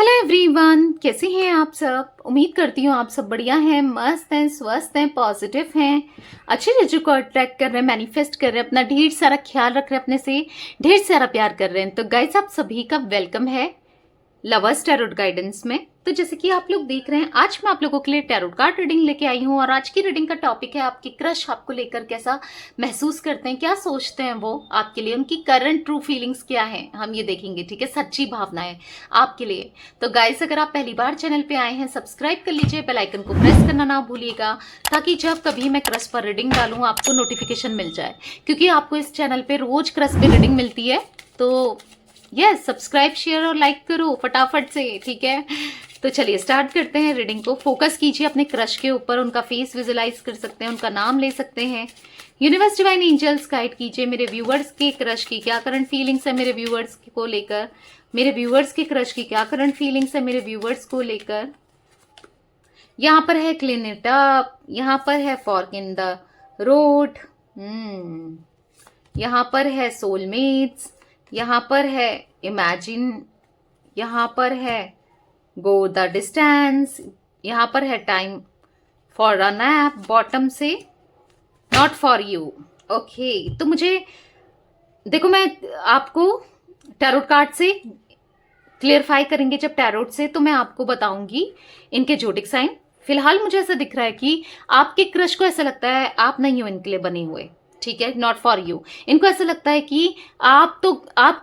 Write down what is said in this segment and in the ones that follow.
Hello everyone, कैसे हैं आप सब। उम्मीद करती हूँ आप सब बढ़िया हैं, मस्त हैं, स्वस्थ हैं, पॉजिटिव हैं, अच्छी चीजों को अट्रैक्ट कर रहे हैं, मैनिफेस्ट कर रहे हैं, अपना ढेर सारा ख्याल रख रहे हैं, अपने से ढेर सारा प्यार कर रहे हैं। तो गाइस, आप सभी का वेलकम है लवर्स टैरोट गाइडेंस में। तो जैसे कि आप लोग देख रहे हैं, आज मैं आप लोगों के लिए टैरोट कार्ड रीडिंग लेके आई हूँ और आज की रीडिंग का टॉपिक है आपकी क्रश आपको लेकर कैसा महसूस करते हैं, क्या सोचते हैं वो आपके लिए, उनकी करंट ट्रू फीलिंग्स क्या है, हम ये देखेंगे। ठीक है, सच्ची भावनाएं आपके लिए। तो गाइस, अगर आप पहली बार चैनल पे आए हैं, सब्सक्राइब कर लीजिए, बेल आइकन को प्रेस करना ना भूलिएगा, ताकि जब कभी मैं क्रश पर रीडिंग डालूं आपको नोटिफिकेशन मिल जाए, क्योंकि आपको इस चैनल पे रोज क्रश पे रीडिंग मिलती है। तो यस, सब्सक्राइब, शेयर और लाइक करो फटाफट से। ठीक है, तो चलिए स्टार्ट करते हैं रीडिंग को। फोकस कीजिए अपने क्रश के ऊपर, उनका फेस विजुलाइज कर सकते हैं, उनका नाम ले सकते हैं। यूनिवर्स डिवाइन एंजल्स गाइड कीजिए मेरे व्यूअर्स के क्रश की क्या करंट फीलिंग्स है मेरे व्यूअर्स को लेकर, मेरे व्यूअर्स के क्रश की क्या करंट फीलिंग्स है मेरे व्यूअर्स को लेकर। यहाँ पर है क्लीन इट अप, यहाँ पर है फॉर्क इन द रोड, यहाँ पर है सोलमेट्स, यहाँ पर है इमेजिन, यहाँ पर है गो द डिस्टेंस, यहाँ पर है time for a nap, bottom से नॉट फॉर यू। ओके, तो मुझे देखो, मैं आपको टैरोट कार्ड से क्लियरफाई करेंगे जब टैरोट से, तो मैं आपको बताऊंगी इनके जोडिक साइन। फिलहाल मुझे ऐसा दिख रहा है कि आपके क्रश को ऐसा लगता है आप नहीं हो इनके लिए बने हुए। ठीक है, नॉट फॉर यू। इनको ऐसा लगता है कि आप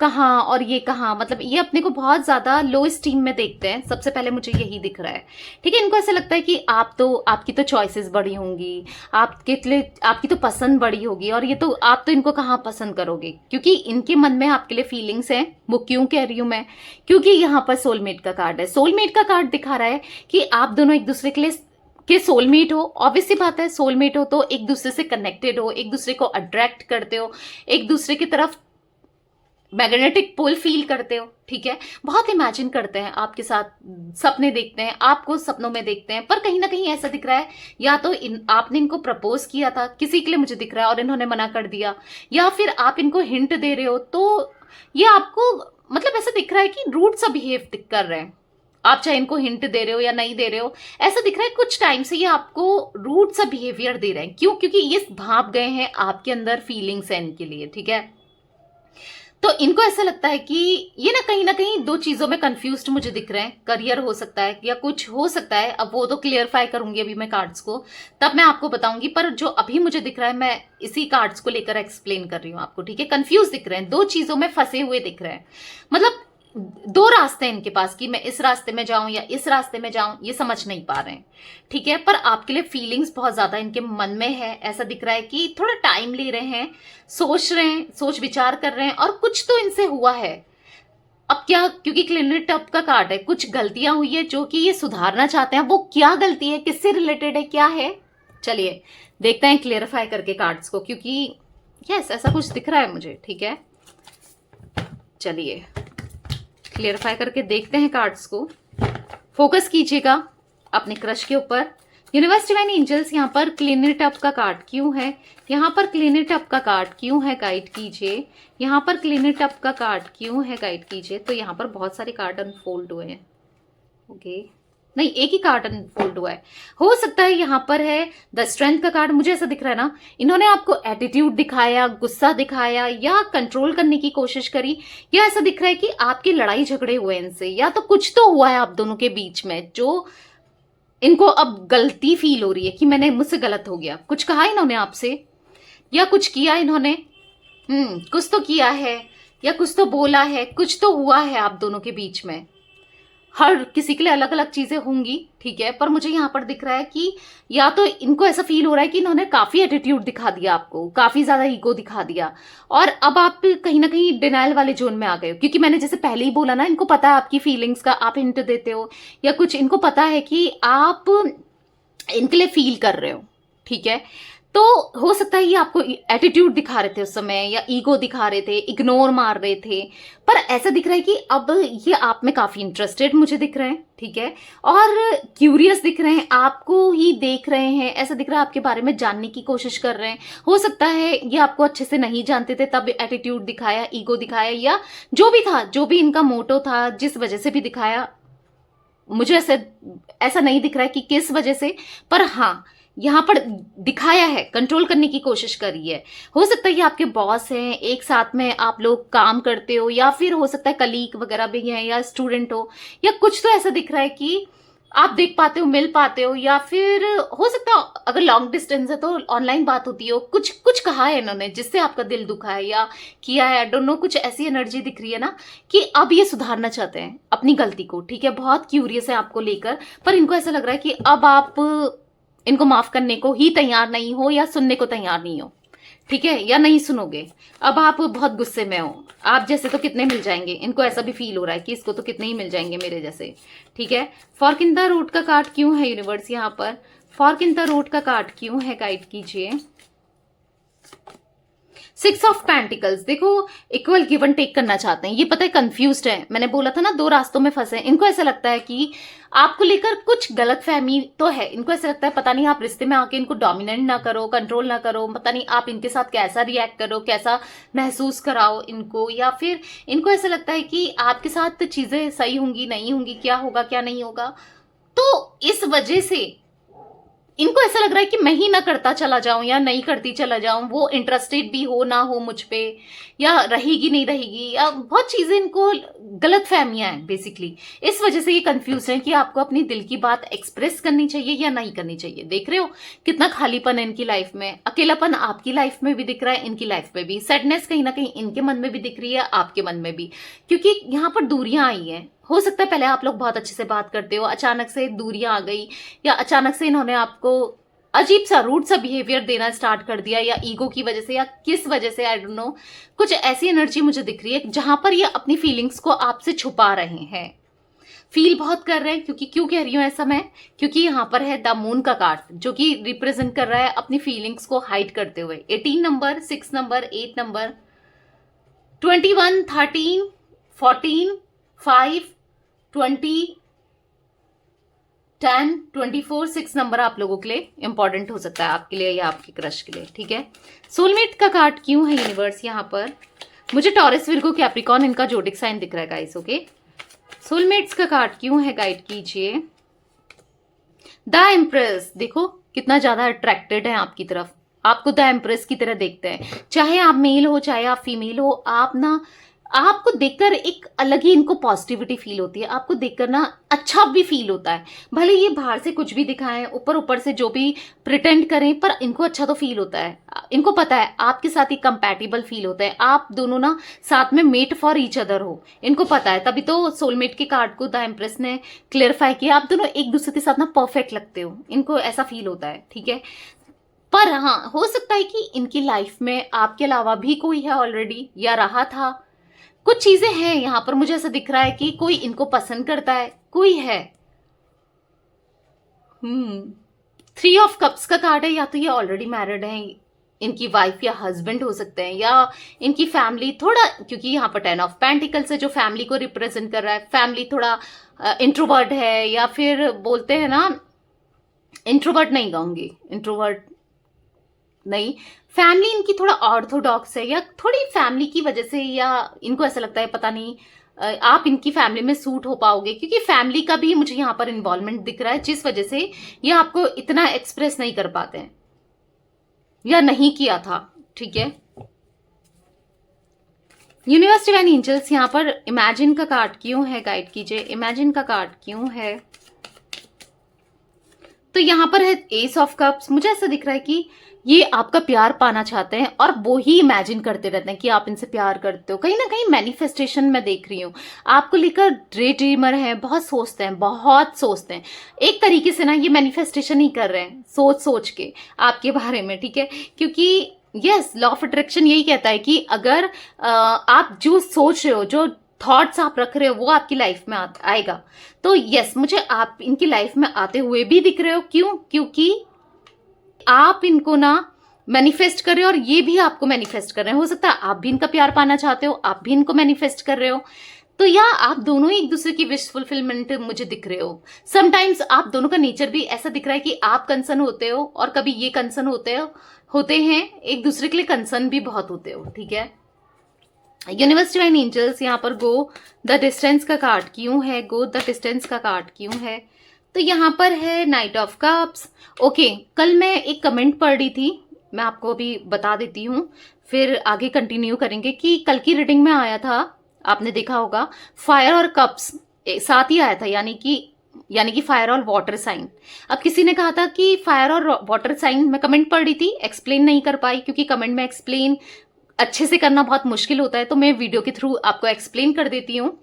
कहाँ और ये कहाँ, मतलब ये अपने को बहुत ज्यादा लो स्टीम में देखते हैं। सबसे पहले मुझे यही दिख रहा है। ठीक है, इनको ऐसा लगता है कि आपकी तो चॉइसेस बड़ी होंगी, आपके लिए आपकी तो पसंद बड़ी होगी, और ये तो आप तो इनको कहाँ पसंद करोगे, क्योंकि इनके मन में आपके लिए फीलिंग्स हैं। वो क्यों कह रही हूं मैं, क्योंकि यहाँ पर सोलमेट का कार्ड है। सोलमेट का कार्ड दिखा रहा है कि आप दोनों एक दूसरे के सोलमेट हो। ऑब्वियस सी बात है, सोलमेट हो तो एक दूसरे से कनेक्टेड हो, एक दूसरे को अट्रैक्ट करते हो, एक दूसरे की तरफ मैग्नेटिक पुल फील करते हो। ठीक है, बहुत इमेजिन करते हैं आपके साथ, सपने देखते हैं, आपको सपनों में देखते हैं। पर कहीं ना कहीं ऐसा दिख रहा है, या तो आपने इनको प्रपोज किया था किसी के लिए, मुझे दिख रहा है, और इन्होंने मना कर दिया, या फिर आप इनको हिंट दे रहे हो। तो ये आपको मतलब ऐसा दिख रहा है कि रूड सा बिहेव कर रहे हैं आप, चाहे इनको हिंट दे रहे हो या नहीं दे रहे हो। ऐसा दिख रहा है कुछ टाइम से ये आपको रूड सा बिहेवियर दे रहे हैं। क्यों? क्योंकि ये भाप गए हैं आपके अंदर फीलिंग्स है इनके लिए। ठीक है, तो इनको ऐसा लगता है कि ये ना कहीं दो चीजों में कंफ्यूज्ड मुझे दिख रहे हैं। करियर हो सकता है या कुछ हो सकता है, अब वो तो क्लियरफाई करूंगी अभी मैं कार्ड्स को, तब मैं आपको बताऊंगी। पर जो अभी मुझे दिख रहा है, मैं इसी कार्ड्स को लेकर एक्सप्लेन कर रही हूँ आपको। ठीक है, कंफ्यूज दिख रहे हैं, दो चीजों में फंसे हुए दिख रहे हैं। मतलब दो रास्ते हैं इनके पास कि मैं इस रास्ते में जाऊं या इस रास्ते में जाऊं, ये समझ नहीं पा रहे हैं। ठीक है, पर आपके लिए फीलिंग्स बहुत ज्यादा इनके मन में है। ऐसा दिख रहा है कि थोड़ा टाइम ले रहे हैं, सोच रहे हैं, सोच विचार कर रहे हैं, और कुछ तो इनसे हुआ है। अब क्या, क्योंकि क्लिनिक टप का कार्ड है, कुछ गलतियां हुई है जो कि ये सुधारना चाहते हैं। वो क्या गलती है, किससे रिलेटेड है, क्या है, चलिए देखते हैं क्लियरफाई करके कार्ड्स को, क्योंकि यस ऐसा कुछ दिख रहा है मुझे। ठीक है, चलिए क्लियरफाई करके देखते हैं कार्ड्स को। फोकस कीजिएगा अपने क्रश के ऊपर। यूनिवर्स डिवाइन एंजल्स यहाँ पर क्लीन इट अप का कार्ड क्यों है, यहाँ पर क्लीन इट अप का कार्ड क्यों है, गाइड कीजिए। यहाँ पर क्लीन इट अप का कार्ड क्यों है, गाइड कीजिए। तो यहाँ पर बहुत सारे कार्ड अनफोल्ड हुए हैं। ओके, नहीं, एक ही कार्ड अनफोल्ड हुआ है। हो सकता है यहाँ पर है द स्ट्रेंथ का कार्ड। मुझे ऐसा दिख रहा है ना, इन्होंने आपको एटीट्यूड दिखाया, गुस्सा दिखाया, या कंट्रोल करने की कोशिश करी, या ऐसा दिख रहा है कि आपकी लड़ाई झगड़े हुए इनसे, या तो कुछ तो हुआ है आप दोनों के बीच में जो इनको अब गलती फील हो रही है कि मैंने, मुझसे गलत हो गया। कुछ कहा इन्होंने आपसे, या कुछ किया इन्होंने, कुछ तो किया है, या कुछ तो बोला है, कुछ तो हुआ है आप दोनों के बीच में। हर किसी के लिए अलग अलग चीजें होंगी। ठीक है, पर मुझे यहाँ पर दिख रहा है कि या तो इनको ऐसा फील हो रहा है कि इन्होंने काफी एटीट्यूड दिखा दिया आपको, काफी ज्यादा ईगो दिखा दिया, और अब आप कहीं ना कहीं डिनाइल वाले जोन में आ गए हो। क्योंकि मैंने जैसे पहले ही बोला ना, इनको पता है आपकी फीलिंग्स का, आप हिंट देते हो, या कुछ इनको पता है कि आप इनके लिए फील कर रहे हो। ठीक है, तो हो सकता है ये आपको एटीट्यूड दिखा रहे थे उस समय, या ईगो दिखा रहे थे, इग्नोर मार रहे थे। पर ऐसा दिख रहा है कि अब ये आप में काफी इंटरेस्टेड मुझे दिख रहे हैं। ठीक है, और क्यूरियस दिख रहे हैं, आपको ही देख रहे हैं। ऐसा दिख रहा है आपके बारे में जानने की कोशिश कर रहे हैं। हो सकता है ये आपको अच्छे से नहीं जानते थे, तब एटीट्यूड दिखाया, ईगो दिखाया, या जो भी था, जो भी इनका मोटो था, जिस वजह से भी दिखाया, मुझे ऐसा नहीं दिख रहा है कि किस वजह से, पर हाँ यहाँ पर दिखाया है, कंट्रोल करने की कोशिश करी है। हो सकता है ये आपके बॉस हैं, एक साथ में आप लोग काम करते हो, या फिर हो सकता है कलीग वगैरह भी हैं, या स्टूडेंट हो, या कुछ तो ऐसा दिख रहा है कि आप देख पाते हो, मिल पाते हो, या फिर हो सकता है अगर लॉन्ग डिस्टेंस है तो ऑनलाइन बात होती हो। कुछ कुछ कहा है इन्होंने जिससे आपका दिल दुखा है या किया है, आई डोंट नो, कुछ ऐसी एनर्जी दिख रही है ना कि अब ये सुधारना चाहते हैं अपनी गलती को, ठीक है। बहुत क्यूरियस है आपको लेकर, पर इनको ऐसा लग रहा है कि अब आप इनको माफ करने को ही तैयार नहीं हो, या सुनने को तैयार नहीं हो, ठीक है, या नहीं सुनोगे। अब आप बहुत गुस्से में हो, आप जैसे तो कितने मिल जाएंगे, इनको ऐसा भी फील हो रहा है कि इसको तो कितने ही मिल जाएंगे मेरे जैसे, ठीक है। फॉर्क इन द रोड का कार्ड क्यों है यूनिवर्स यहाँ पर? फॉर्क इन द रोड का कार्ड क्यों है, गाइड कीजिए। 6 ऑफ पेंटिकल्स, देखो इक्वल गिव एंड टेक करना चाहते हैं, ये पता है कंफ्यूज्ड है। मैंने बोला था ना 2 रास्तों में फंसे हैं। इनको ऐसा लगता है कि आपको लेकर कुछ गलत फहमी तो है, इनको ऐसा लगता है पता नहीं आप रिश्ते में आके इनको डोमिनेट ना करो, कंट्रोल ना करो, पता नहीं आप इनके साथ कैसा रिएक्ट करो, कैसा महसूस कराओ इनको, या फिर इनको ऐसा लगता है कि आपके साथ चीजें सही होंगी नहीं होंगी, क्या होगा क्या नहीं होगा। तो इस वजह से इनको ऐसा लग रहा है कि मैं ही ना करता चला जाऊं या नहीं करती चला जाऊं, वो इंटरेस्टेड भी हो ना हो मुझ पे, या रहेगी नहीं रहेगी, या बहुत चीजें इनको गलत फहमियां हैं बेसिकली। इस वजह से ये कंफ्यूज है कि आपको अपनी दिल की बात एक्सप्रेस करनी चाहिए या नहीं करनी चाहिए। देख रहे हो कितना खालीपन है इनकी लाइफ में, अकेलापन आपकी लाइफ में भी दिख रहा है, इनकी लाइफ में भी, सैडनेस कहीं ना कहीं इनके मन में भी दिख रही है, आपके मन में भी, क्योंकि यहाँ पर दूरियां आई हैं। हो सकता है पहले आप लोग बहुत अच्छे से बात करते हो, अचानक से दूरियां आ गई, या अचानक से इन्होंने आपको अजीब सा रूड सा बिहेवियर देना स्टार्ट कर दिया, या ईगो की वजह से, या किस वजह से, आई डोंट नो। कुछ ऐसी एनर्जी मुझे दिख रही है जहां पर ये अपनी फीलिंग्स को आपसे छुपा रहे हैं, फील बहुत कर रहे हैं। क्योंकि क्यों कह रही हूं ऐसा मैं, क्योंकि यहाँ पर है द मून का कार्ड जो कि रिप्रेजेंट कर रहा है अपनी फीलिंग्स को हाइड करते हुए। 18 नंबर, 6 नंबर, 8 नंबर, 21, 13, 14, 5, 20, 10, 24, 6 नंबर आप लोगों के लिए इंपॉर्टेंट हो सकता है, आपके लिए या आपके क्रश के लिए, ठीक है। सोलमेट का कार्ड क्यों है यूनिवर्स यहाँ पर? मुझे टॉरस, विर्गो, कैप्रिकॉर्न इनका जोडिक साइन दिख रहा है गाइस, ओके। सोलमेट्स का कार्ड क्यों है, गाइड कीजिए। द एम्प्रेस, देखो कितना ज्यादा अट्रैक्टेड है आपकी तरफ, आपको द एम्प्रेस की तरह देखते हैं, चाहे आप मेल हो चाहे आप फीमेल हो। आप ना, आपको देखकर एक अलग ही इनको पॉजिटिविटी फील होती है, आपको देखकर ना अच्छा भी फील होता है। भले ये बाहर से कुछ भी दिखाएं, ऊपर ऊपर से जो भी प्रिटेंड करें, पर इनको अच्छा तो फील होता है। इनको पता है आपके साथ ही कंपैटिबल फील होता है, आप दोनों ना साथ में मेट फॉर ईच अदर हो, इनको पता है। तभी तो सोलमेट के कार्ड को द एम्प्रेस ने क्लियरिफाई किया, आप दोनों एक दूसरे के साथ ना परफेक्ट लगते हो, इनको ऐसा फील होता है, ठीक है। पर हाँ, हो सकता है कि इनकी लाइफ में आपके अलावा भी कोई है ऑलरेडी, या रहा था। कुछ चीजें हैं यहां पर, मुझे ऐसा दिख रहा है कि कोई इनको पसंद करता है, कोई है। 3 ऑफ कप्स का कार्ड है, या तो ये ऑलरेडी मैरिड है, इनकी वाइफ या हस्बैंड हो सकते हैं, या इनकी फैमिली थोड़ा, क्योंकि यहाँ पर 10 ऑफ पेंटिकल्स है जो फैमिली को रिप्रेजेंट कर रहा है। फैमिली थोड़ा इंट्रोवर्ट है, या फिर बोलते हैं ना, इंट्रोवर्ट नहीं कहूंगी, इंट्रोवर्ट नहीं, फैमिली इनकी थोड़ा ऑर्थोडॉक्स है, या थोड़ी फैमिली की वजह से, या इनको ऐसा लगता है पता नहीं आप इनकी फैमिली में सूट हो पाओगे, क्योंकि फैमिली का भी मुझे यहाँ पर इन्वॉल्वमेंट दिख रहा है, जिस वजह से ये आपको इतना एक्सप्रेस नहीं कर पाते हैं, या नहीं किया था, ठीक है। यूनिवर्स डिवाइन एंजल्स यहाँ पर इमेजिन का कार्ड क्यों है, गाइड कीजिए। इमेजिन का कार्ड क्यों है? तो यहाँ पर है एस ऑफ कप्स। मुझे ऐसा दिख रहा है कि ये आपका प्यार पाना चाहते हैं, और वो ही इमेजिन करते रहते हैं कि आप इनसे प्यार करते हो। कहीं ना कहीं मैनिफेस्टेशन मैं देख रही हूँ आपको लेकर, डे ड्रीमर हैं, बहुत सोचते हैं, बहुत सोचते हैं। एक तरीके से ना ये मैनिफेस्टेशन ही कर रहे हैं, सोच सोच के आपके बारे में, ठीक है। क्योंकि यस, लॉ ऑफ अट्रैक्शन यही कहता है कि अगर आप जो सोच रहे हो, जो थॉट्स आप रख रहे हो, वो आपकी लाइफ में आएगा। तो यस, मुझे आप इनकी लाइफ में आते हुए भी दिख रहे हो। क्यों? क्योंकि आप इनको ना मैनिफेस्ट कर रहे हो, और ये भी आपको मैनिफेस्ट कर रहे हैं। हो सकता है आप भी इनका प्यार पाना चाहते हो, आप भी इनको मैनिफेस्ट कर रहे हो। तो या आप दोनों ही एक दूसरे की विश फुलफिलमेंट मुझे दिख रहे हो। समटाइम्स आप दोनों का नेचर भी ऐसा दिख रहा है कि आप कंसर्न होते हो, और कभी ये कंसर्न होते हैं, एक दूसरे के लिए कंसर्न भी बहुत होते हो, ठीक है। यूनिवर्स डिवाइन एंजल्स, यहाँ पर गो द डिस्टेंस का कार्ड क्यों है, गो द डिस्टेंस का कार्ड क्यों है? तो यहाँ पर है नाइट ऑफ कप्स। ओके, कल मैं एक कमेंट पढ़ रही थी, मैं आपको अभी बता देती हूँ, फिर आगे कंटिन्यू करेंगे कि कल की रीडिंग में आया था, आपने देखा होगा, फायर और कप्स साथ ही आया था, यानी कि फायर और वाटर साइन। अब किसी ने कहा था कि फायर और वाटर साइन, मैं कमेंट पढ़ रही थी, एक्सप्लेन नहीं कर पाई क्योंकि कमेंट में एक्सप्लेन अच्छे से करना बहुत मुश्किल होता है, तो मैं वीडियो के थ्रू आपको एक्सप्लेन कर देती हूँ।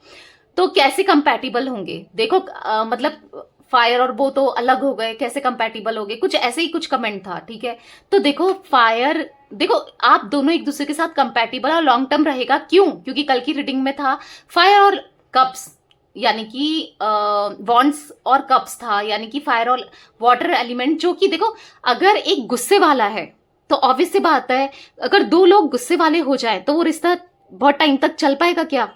तो कैसे कंपैटिबल होंगे, देखो मतलब फायर और वो तो अलग हो गए, कैसे कंपैटिबल हो गए, कुछ ऐसे ही कुछ कमेंट था, ठीक है। तो देखो फायर, देखो आप दोनों एक दूसरे के साथ कंपैटिबल और लॉन्ग टर्म रहेगा, क्यों? क्योंकि कल की रीडिंग में था फायर और कप्स, यानी कि वॉन्ड्स और कप्स था, यानी कि फायर और वाटर एलिमेंट, जो कि देखो अगर एक गुस्से वाला है तो ऑब्वियस सी बात है, अगर दो लोग गुस्से वाले हो जाए तो वो रिश्ता बहुत टाइम तक चल पाएगा क्या?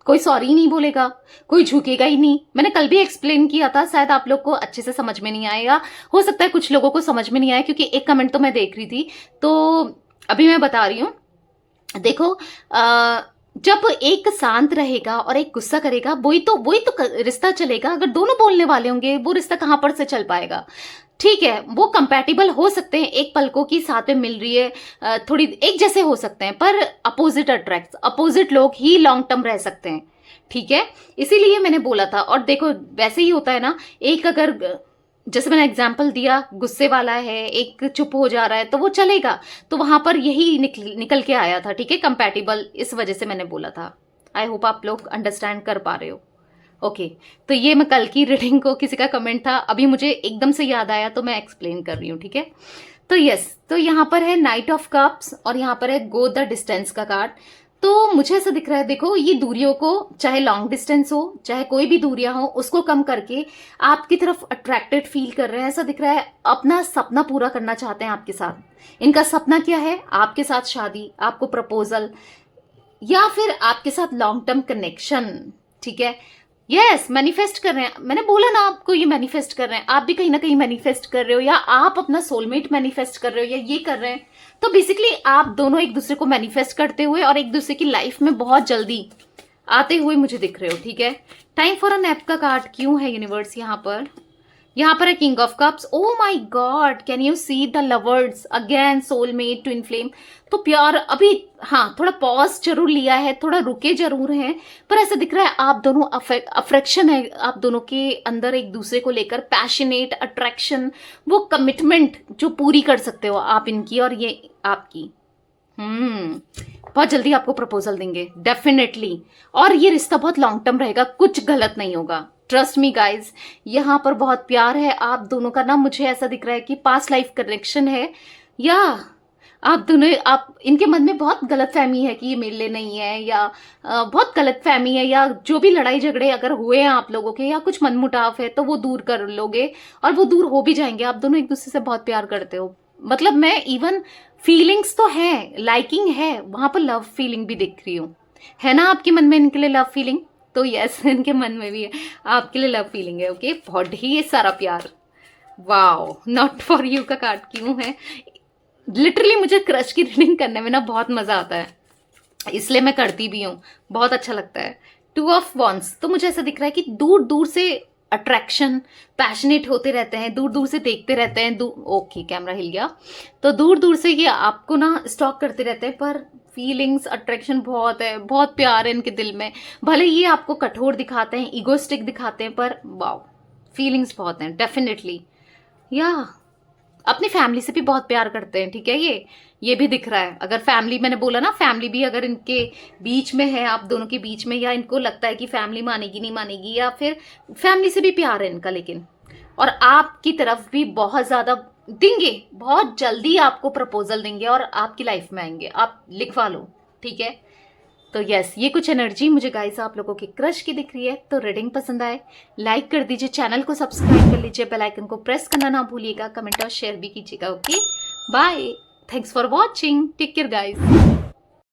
कोई सॉरी नहीं बोलेगा, कोई झुकेगा ही नहीं। मैंने कल भी एक्सप्लेन किया था, शायद आप लोग को अच्छे से समझ में नहीं आएगा, हो सकता है कुछ लोगों को समझ में नहीं आया, क्योंकि एक कमेंट तो मैं देख रही थी, तो अभी मैं बता रही हूँ। देखो जब एक शांत रहेगा और एक गुस्सा करेगा, वही तो रिश्ता चलेगा। अगर दोनों बोलने वाले होंगे, वो रिश्ता कहाँ पर से चल पाएगा? ठीक है, वो कंपैटिबल हो सकते हैं, एक पलकों की साथ में मिल रही है, थोड़ी एक जैसे हो सकते हैं, पर अपोजिट अट्रैक्ट, अपोजिट लोग ही लॉन्ग टर्म रह सकते हैं, ठीक है। इसीलिए मैंने बोला था। और देखो वैसे ही होता है ना, एक अगर जैसे मैंने एग्जाम्पल दिया, गुस्से वाला है, एक चुप हो जा रहा है, तो वो चलेगा। तो वहां पर यही निकल के आया था, ठीक है, कंपैटिबल, इस वजह से मैंने बोला था। आई होप आप लोग अंडरस्टैंड कर पा रहे हो। ओके, तो ये मैं कल की रीडिंग को, किसी का कमेंट था, अभी मुझे एकदम से याद आया तो मैं एक्सप्लेन कर रही हूँ, ठीक है। तो यस, तो यहाँ पर है नाइट ऑफ कप्स और यहाँ पर है गो द डिस्टेंस का कार्ड। तो मुझे ऐसा दिख रहा है, देखो ये दूरियों को, चाहे लॉन्ग डिस्टेंस हो, चाहे कोई भी दूरियां हो, उसको कम करके आपकी तरफ अट्रैक्टेड फील कर रहे हैं। ऐसा दिख रहा है अपना सपना पूरा करना चाहते हैं आपके साथ। इनका सपना क्या है? आपके साथ शादी, आपको प्रपोजल, या फिर आपके साथ लॉन्ग टर्म कनेक्शन, ठीक है। यस, मैनिफेस्ट कर रहे हैं, मैंने बोला ना आपको, ये मैनिफेस्ट कर रहे हैं। आप भी कहीं ना कहीं मैनिफेस्ट कर रहे हो, या आप अपना सोलमेट मैनिफेस्ट कर रहे हो, या ये कर रहे हैं। तो बेसिकली आप दोनों एक दूसरे को मैनिफेस्ट करते हुए और एक दूसरे की लाइफ में बहुत जल्दी आते हुए मुझे दिख रहे हो, ठीक है। टाइम फॉर अ नैप का कार्ड क्यों है यूनिवर्स? यहाँ पर है king of cups. Oh my God, can you see the lovers again, soulmate, twin flame. तो प्यार अभी, हाँ, थोड़ा पॉज जरूर लिया है, थोड़ा रुके जरूर हैं, पर ऐसा दिख रहा है आप दोनों अफेक्शन है आप दोनों के अंदर एक दूसरे को लेकर, पैशनेट अट्रैक्शन, वो कमिटमेंट जो पूरी कर सकते हो आप इनकी और ये आपकी। बहुत जल्दी आपको प्रपोजल देंगे डेफिनेटली, और ये रिश्ता बहुत लॉन्ग टर्म रहेगा, कुछ गलत नहीं होगा, ट्रस्ट मी गाइज। यहाँ पर बहुत प्यार है आप दोनों का ना, मुझे ऐसा दिख रहा है कि पास्ट लाइफ कनेक्शन है, या आप दोनों, आप इनके मन में बहुत गलत फहमी है कि ये मेरे लिए नहीं है, या बहुत गलत फहमी है, या जो भी लड़ाई झगड़े अगर हुए हैं आप लोगों के, या कुछ मनमुटाव है, तो वो दूर कर लोगे, और वो दूर हो भी जाएंगे। आप दोनों एक दूसरे से बहुत प्यार करते हो, मतलब मैं इवन फीलिंग्स तो है, लाइकिंग है, वहां पर लव फीलिंग भी दिख रही हूँ, है ना आपके मन में इनके लिए लव फीलिंग? तो यस, इनके मन में भी है आपके लिए लव फीलिंग है। ओके, बहुत ही सारा प्यार। वाओ, नॉट फॉर यू का कार्ड क्यों है? लिटरली मुझे क्रश की रीडिंग करने में ना बहुत मजा आता है, इसलिए मैं करती भी हूँ, बहुत अच्छा लगता है। टू ऑफ वॉन्ड्स, तो मुझे ऐसा दिख रहा है कि दूर दूर से अट्रैक्शन, पैशनेट होते रहते हैं, दूर दूर से देखते रहते हैं, ओके कैमरा हिल गया, तो दूर दूर से ये आपको ना स्टॉक करते रहते हैं, पर फीलिंग्स, अट्रैक्शन बहुत है, बहुत प्यार है इनके दिल में। भले ये आपको कठोर दिखाते हैं, ईगोस्टिक दिखाते हैं, पर वाओ, फीलिंग्स बहुत हैं डेफिनेटली। या अपनी फैमिली से भी बहुत प्यार करते हैं, ठीक है। ये भी दिख रहा है। अगर फैमिली, मैंने बोला ना, फैमिली भी अगर इनके बीच में है, आप दोनों के बीच में, या इनको लगता है कि फैमिली मानेगी नहीं मानेगी, या फिर फैमिली से भी प्यार है इनका, लेकिन और आपकी तरफ भी बहुत ज्यादा देंगे, बहुत जल्दी आपको प्रपोजल देंगे और आपकी लाइफ में आएंगे, आप लिखवा लो, ठीक है। तो यस, ये कुछ एनर्जी मुझे गाइस आप लोगों की क्रश की दिख रही है। तो रीडिंग पसंद आए लाइक कर दीजिए, चैनल को सब्सक्राइब कर लीजिए, बेल आइकन को प्रेस करना ना भूलिएगा, कमेंट और शेयर भी कीजिएगा। Okay, bye, thanks for watching, take care guys.